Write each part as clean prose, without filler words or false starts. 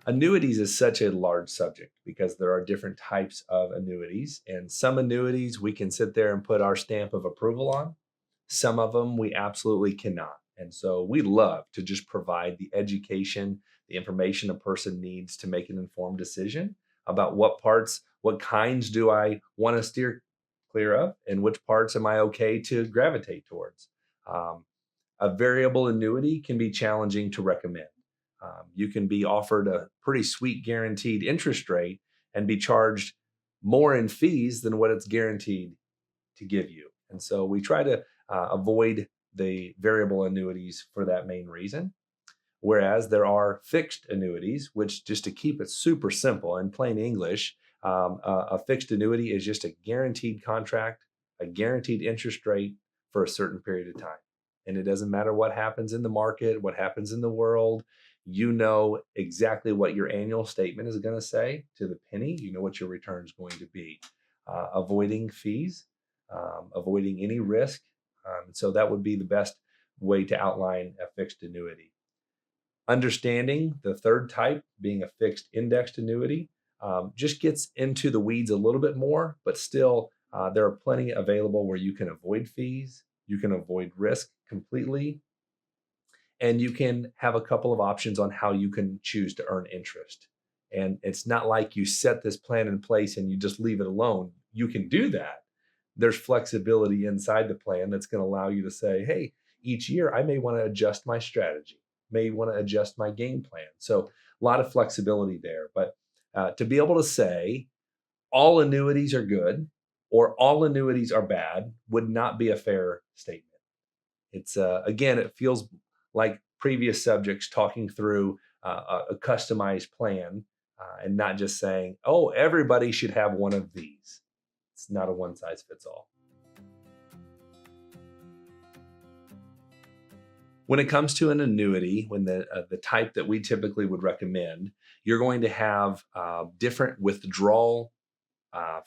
Annuities is such a large subject because there are different types of annuities, and some annuities we can sit there and put our stamp of approval on. Some of them we absolutely cannot. And so we love to just provide the education, the information a person needs to make an informed decision about what parts, what kinds do I want to steer clear of, and which parts am I okay to gravitate towards. Um, a variable annuity can be challenging to recommend. You can be offered a pretty sweet guaranteed interest rate and be charged more in fees than what it's guaranteed to give you. And so we try to avoid the variable annuities for that main reason. Whereas there are fixed annuities, which, just to keep it super simple in plain English, a fixed annuity is just a guaranteed contract, a guaranteed interest rate for a certain period of time. And it doesn't matter what happens in the market, what happens in the world. You know exactly what your annual statement is going to say to the penny. You know what your return is going to be. Avoiding fees, avoiding any risk. So that would be the best way to outline a fixed annuity. Understanding the third type, being a fixed indexed annuity, just gets into the weeds a little bit more, but still, there are plenty available where you can avoid fees, you can avoid risk completely, and you can have a couple of options on how you can choose to earn interest. And it's not like you set this plan in place and you just leave it alone. You can do that. There's flexibility inside the plan that's going to allow you to say, hey, each year I may want to adjust my strategy, may want to adjust my game plan. So a lot of flexibility there. But to be able to say all annuities are good or all annuities are bad would not be a fair statement. It's again, it feels like previous subjects talking through a customized plan and not just saying, oh, everybody should have one of these. It's not a one size fits all. When it comes to an annuity, when the type that we typically would recommend, you're going to have different withdrawal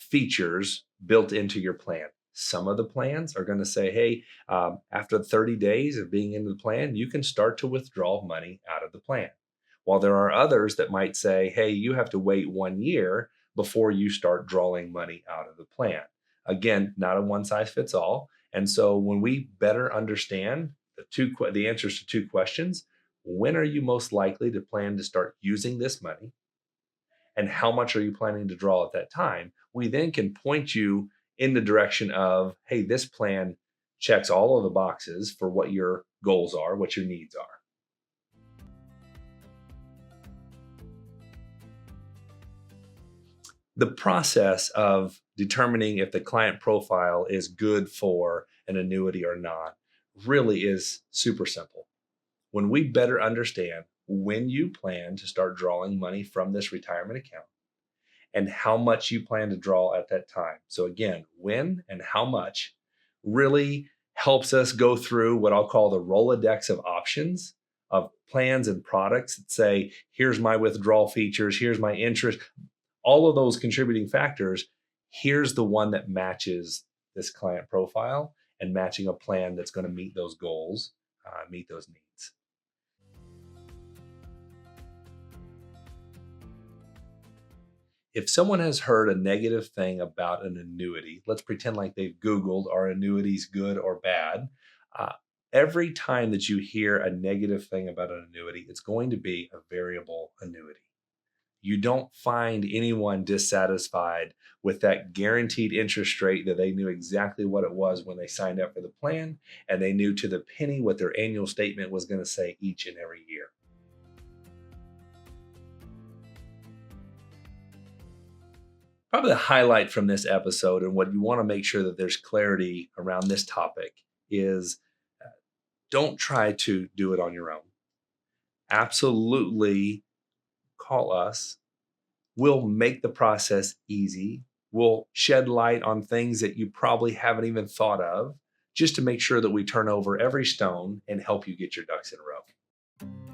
features built into your plan. Some of the plans are going to say, hey, after 30 days of being in the plan, you can start to withdraw money out of the plan. While there are others that might say, hey, you have to wait 1 year before you start drawing money out of the plan. Again, not a one size fits all. And so when we better understand the answers to two questions, when are you most likely to plan to start using this money? And how much are you planning to draw at that time? We then can point you in the direction of, hey, this plan checks all of the boxes for what your goals are, what your needs are. The process of determining if the client profile is good for an annuity or not really is super simple. When we better understand when you plan to start drawing money from this retirement account and how much you plan to draw at that time. So again, when and how much really helps us go through what I'll call the Rolodex of options of plans and products that say, here's my withdrawal features, here's my interest, all of those contributing factors. Here's the one that matches this client profile and matching a plan that's going to meet those goals, meet those needs. If someone has heard a negative thing about an annuity, let's pretend like they've Googled, are annuities good or bad? Uh, every time that you hear a negative thing about an annuity, it's going to be a variable annuity. You don't find anyone dissatisfied with that guaranteed interest rate that they knew exactly what it was when they signed up for the plan, and they knew to the penny what their annual statement was going to say each and every year. Probably the highlight from this episode, and what you want to make sure that there's clarity around this topic, is don't try to do it on your own. Absolutely call us. We'll make the process easy. We'll shed light on things that you probably haven't even thought of, just to make sure that we turn over every stone and help you get your ducks in a row.